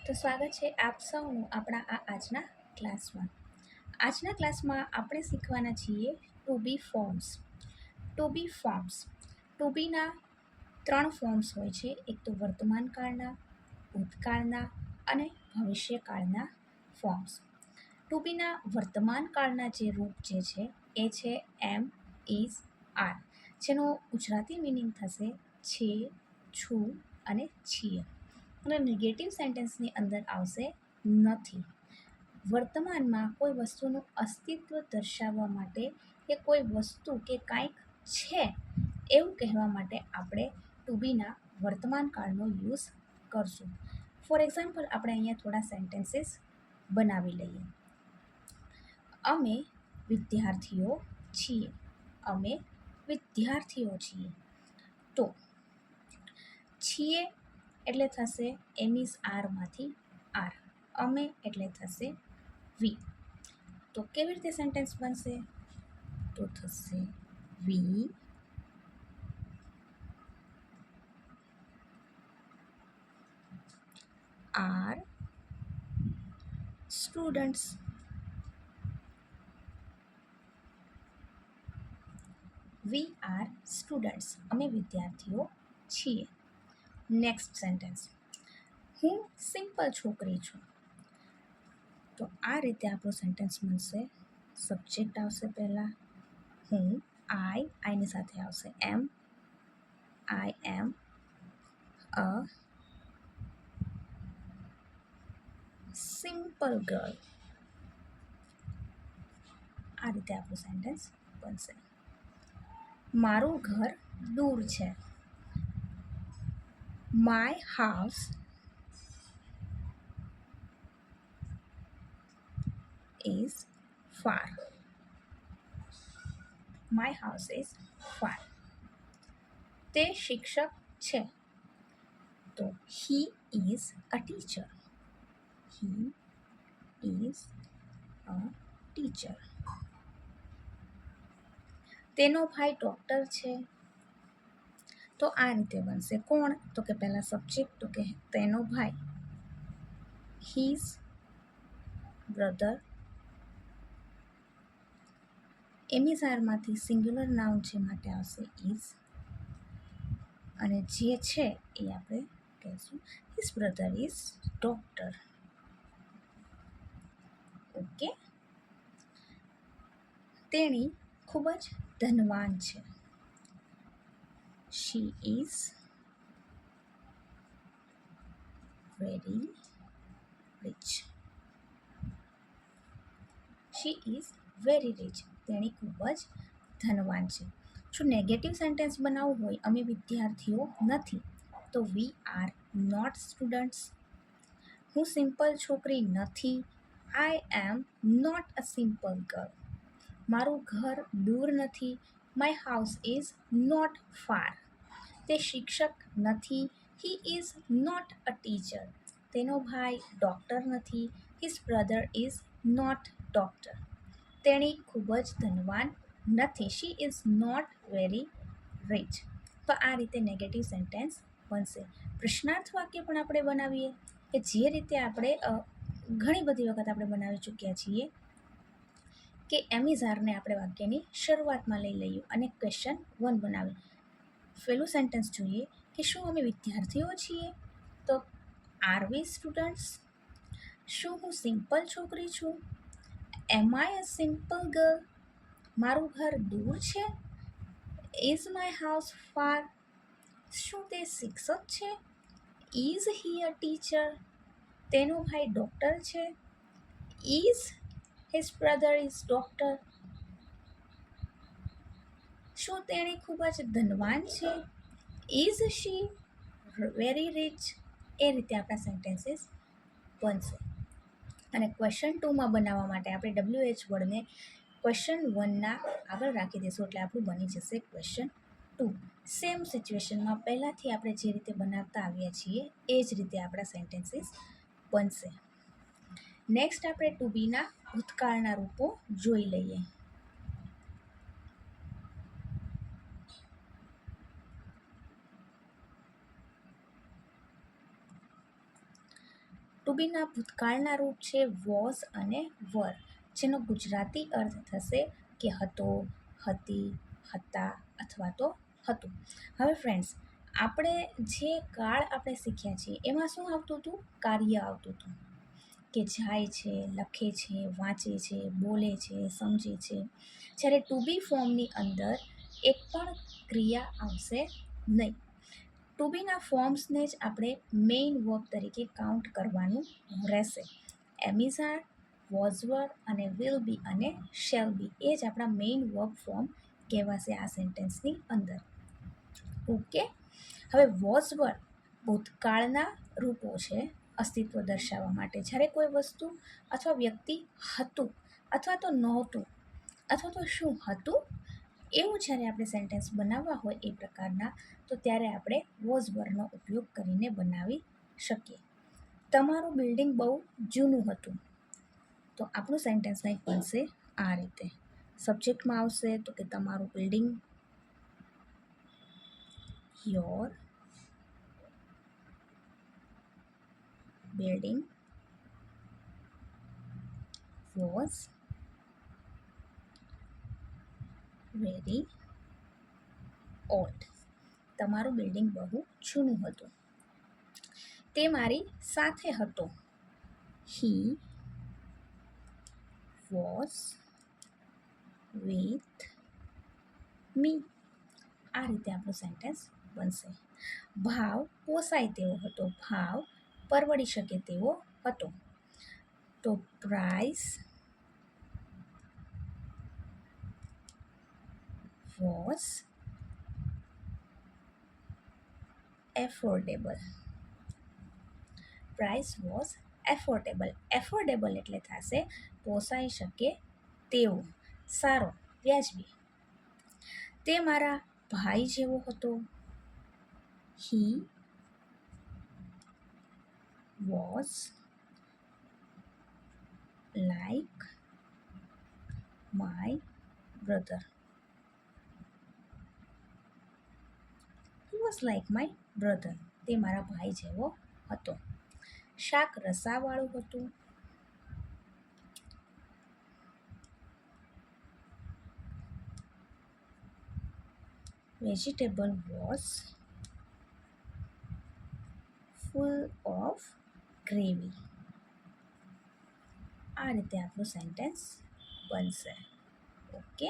તો સ્વાગત છે આપ સૌનું આપણા આજના ક્લાસમાં. આજના ક્લાસમાં આપણે શીખવાના છીએ ટુ બી ફોર્મ્સ. ટુ બીના 3 ફોર્મ્સ હોય છે, એક તો વર્તમાન કાળના, ભૂતકાળના અને ભવિષ્યકાળના ફોર્મ્સ. ટુ બીના વર્તમાન કાળના જે રૂપ જે છે એ છે એમ, ઇઝ, આર, જેનો ગુજરાતી મિનિંગ થશે છે, છું અને છીએ. અને નેગેટિવ સેન્ટેન્સની અંદર આવશે નથી. વર્તમાનમાં કોઈ વસ્તુનું અસ્તિત્વ દર્શાવવા માટે કે કોઈ વસ્તુ કે કાંઈક છે એવું કહેવા માટે આપણે ટુ બીના વર્તમાન કાળનો યુઝ કરશું. ફોર એક્ઝામ્પલ આપણે અહીંયા થોડા સેન્ટેન્સીસ બનાવી લઈએ. અમે વિદ્યાર્થીઓ છીએ. અમે વિદ્યાર્થીઓ છીએ. તો છીએ એટલે થશે એમ ઇઝ આરમાંથી આર. અમે એટલે થશે વી. તો કેવી રીતે સેન્ટેન્સ બનશે? તો થશે we are students. We are students. અમે વિદ્યાર્થીઓ છીએ. નેક્સ્ટ સેન્ટેન્સ, હું સિમ્પલ છોકરી છું. તો આ રીતે આપણું સેન્ટેન્સ બનશે. સબ્જેક્ટ આવશે પહેલાં, હું, આઈની સાથે આવશે એમ. આઈ એમ અ સિમ્પલ ગર્લ. આ રીતે આપણું સેન્ટેન્સ બનશે. મારું ઘર દૂર છે. My house is far. My house is far. તે શિક્ષક છે. તો he is a teacher. He is a teacher. તેનો ભાઈ ડૉક્ટર છે. તો આ રીતે બનશે. કોણ? તો કે પહેલાં સબ્જેક્ટ, તો કે તેનો ભાઈ, his brother. એમિઝારમાંથી સિંગ્યુલર નાઉન છે માટે આવશે ઇઝ, અને જે છે એ આપણે કહીશું his brother is doctor. Okay. તેણી ખૂબ જ ધનવાન છે. She is very rich. She is very rich. તેણી ખૂબ જ ધનવાન છે. જો નેગેટિવ સેન્ટેન્સ બનાવવું હોય, અમે વિદ્યાર્થીઓ નથી, તો વી આર નોટ સ્ટુડન્ટ્સ. હું સિમ્પલ છોકરી નથી. I am not a simple girl. મારું ઘર દૂર નથી. My house is not far. તે શિક્ષક નથી. He is not a teacher. તેનો ભાઈ ડૉક્ટર નથી. His brother is not doctor. તેણી ખૂબ જ ધનવાન નથી. She is not very rich. તો આ રીતે નેગેટિવ સેન્ટેન્સ બનશે. પ્રશ્નાર્થ વાક્ય પણ આપણે બનાવીએ કે જે રીતે આપણે ઘણી બધી વખત આપણે બનાવી ચૂક્યા છીએ કે એમિઝારને આપણે વાક્યની શરૂઆતમાં લઈ લઈએ અને ક્વેશ્ચન 1 બનાવીએ. પહેલું સેન્ટેન્સ જોઈએ કે શું અમે વિદ્યાર્થીઓ છીએ? તો આર વી સ્ટુડન્ટ્સ. શું હું સિમ્પલ છોકરી છું? Am I a simple girl. મારું ઘર દૂર છે. Is my house far. શું તે શિક્ષક છે? Is he a teacher. તેનો ભાઈ ડૉક્ટર છે. Is his brother is doctor. શું તેણી ખૂબ જ ધનવાન છે? Is she very rich. એ રીતે આપણા સેન્ટેન્સીસ બનશે. અને ક્વેશ્ચન 2માં બનાવવા માટે આપણે WH વર્ડને ક્વેશ્ચન 1ના આગળ રાખી દઈશું, એટલે આપણું બની જશે ક્વેશ્ચન 2. સેમ સિચ્યુએશનમાં પહેલાંથી આપણે જે રીતે બનાવતા આવ્યા છીએ એ જ રીતે આપણા સેન્ટેન્સીસ બનશે. નેક્સ્ટ આપણે ટુ બીના ભૂતકાળના રૂપો જોઈ લઈએ. ટુ બીના ભૂતકાળના રૂપ છે વોઝ અને વર, જેનો ગુજરાતી અર્થ થશે કે હતો, હતી, હતા અથવા તો હતું. હવે ફ્રેન્ડ્સ, આપણે જે કાળ આપણે શીખ્યા છીએ એમાં શું આવતું હતું? કાર્ય આવતું હતું, કે જાય છે, લખે છે, વાંચે છે, બોલે છે, સમજે છે. જ્યારે ટુ બી ફોર્મની અંદર એક પણ ક્રિયા આવશે નહીં. ટુ બીના ફોર્મ્સને જ આપણે મેઇન વર્બ તરીકે કાઉન્ટ કરવાનું રહેશે. એમિઝાર, વોઝવર અને વિલ બી અને શેલ બી એ જ આપણા મેઇન વર્બ ફોર્મ કહેવાશે આ સેન્ટેન્સની અંદર. ઓકે, હવે વોઝવર ભૂતકાળના રૂપો છે અસ્તિત્વ દર્શાવવા માટે. જ્યારે કોઈ વસ્તુ અથવા વ્યક્તિ હતું અથવા તો નહોતું અથવા તો શું હતું એવું જ્યારે આપણે સેન્ટેન્સ બનાવવા હોય એ પ્રકારના, તો ત્યારે આપણે વોઝવરનો ઉપયોગ કરીને બનાવી શકીએ. તમારું બિલ્ડિંગ બહુ જૂનું હતું, તો આપણું સેન્ટેન્સ કંઈક બનશે આ રીતે. સબ્જેક્ટમાં આવશે તો કે તમારું building, your building was very old. તમારું બિલ્ડિંગ બહુ જૂનું હતું. તે મારી સાથે હતો. He was with me. આ રીતે આપણું સેન્ટેન્સ બનશે. ભાવ પોસાય તેવો હતો. ભાવ પરવડી શકે તેવો હતો. તો price was affordable. Price was affordable. Affordable એટલે થશે પોસાઈ શકે તેવું, સારો, વ્યાજબી. તે મારા ભાઈ જેવો હતો. He was like my brother. He was like my brother. તે મારા ભાઈ જેવો હતો. શાક રસાવાળું હતું. Vegetable was full of gravy. આ રીતે આપણું સેન્ટેન્સ બનશે. ઓકે,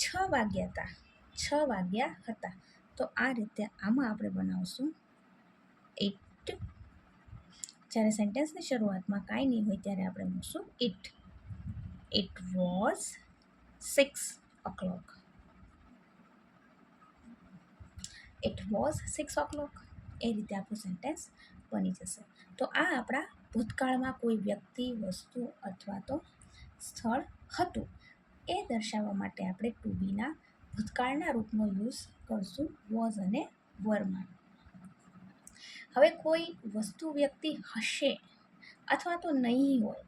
6 વાગ્યા હતા. 6 વાગ્યા હતા. તો આ રીતે આમાં આપણે બનાવશું ઇટ. જ્યારે સેન્ટેન્સની શરૂઆતમાં કાંઈ નહીં હોય ત્યારે આપણે મૂકશું it. It was 6 o'clock. It was 6 o'clock. એ રીતે આપણું સેન્ટેન્સ બની જશે. તો આ આપણા ભૂતકાળમાં કોઈ વ્યક્તિ, વસ્તુ અથવા તો સ્થળ હતું એ દર્શાવવા માટે આપણે ટુ બીના ભૂતકાળના રૂપનો યુઝ કરશું વોઝ અને વરમાં. હવે કોઈ વસ્તુ, વ્યક્તિ હશે અથવા તો નહીં હોય,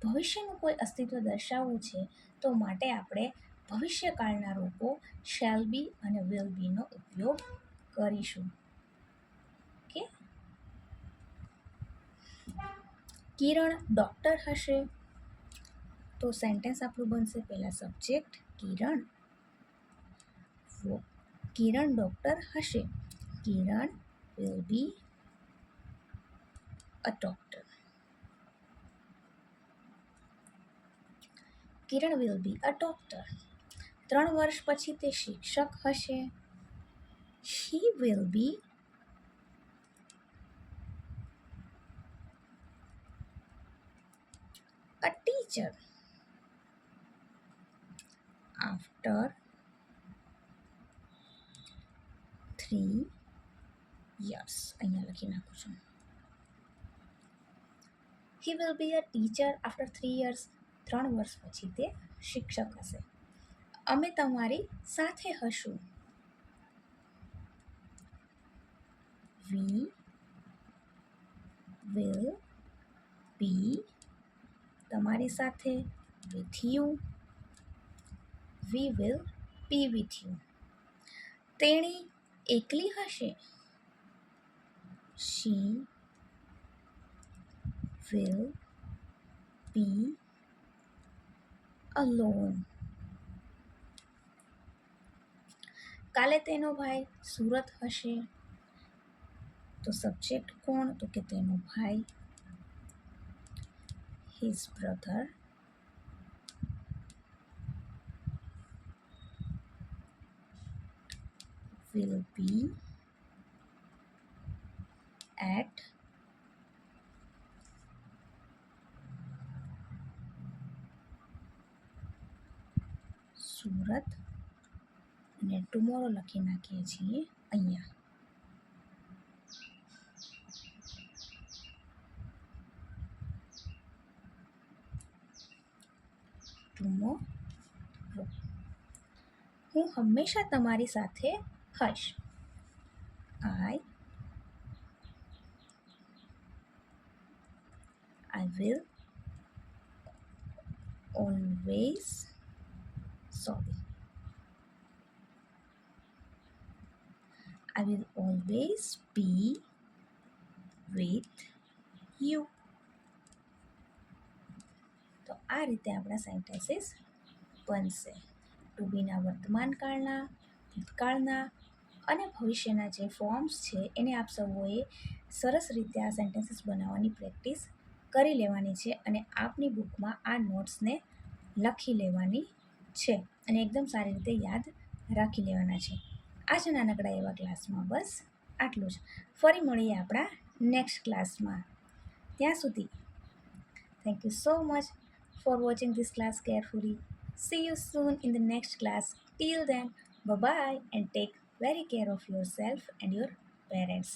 ભવિષ્યનું કોઈ અસ્તિત્વ દર્શાવવું છે, તો માટે આપણે ભવિષ્યકાળના રૂપો શેલ બી અને વિલ બીનો ઉપયોગ કરીશું. ઓકે, કિરણ ડૉક્ટર હશે. તો સેન્ટેન્સ આપણું બનશે પહેલાં સબ્જેક્ટ કિરણ. કિરણ ડૉક્ટર હશે. Kiran will be a doctor. Kiran will be a doctor. 3 વર્ષ પછી તે શિક્ષક હશે. He will be a teacher after 3 years. અહીંયા લખી નાખું છું. He will be a teacher after 3 years. 3 વર્ષ પછી તે શિક્ષક હશે. અમે તમારી સાથે હશું. We will be તમારી સાથે with you. We will be with you. તેણી એકલી હશે. She will be alone. કાલે તેનો ભાઈ સુરત હશે. તો સબ્જેક્ટ કોણ? તો કે તેનો ભાઈ. his brother will be at Surat અને ટુમોરો લખી નાખીએ છીએ અહીંયા. ટુમોરો. હું હંમેશા તમારી સાથે હશ. I will always I will always be with you. તો આ રીતે આપણા સેન્ટેન્સીસ બનશે. ટુ બીના વર્તમાન કાળના, ભૂતકાળના અને ભવિષ્યના જે ફોર્મ્સ છે એને આપ સૌએ સરસ રીતે આ સેન્ટેન્સીસ બનાવવાની પ્રેક્ટિસ કરી લેવાની છે અને આપની બુકમાં આ નોટ્સને લખી લેવાની છે અને એકદમ સારી રીતે યાદ રાખી લેવાના છે. આજના નાનકડા એવા ક્લાસમાં બસ આટલું જ. ફરી મળીએ આપણા નેક્સ્ટ ક્લાસમાં. ત્યાં સુધી thank you so much for watching this class carefully. See you soon in the next class. Till then, bye bye and take very care of yourself and your parents.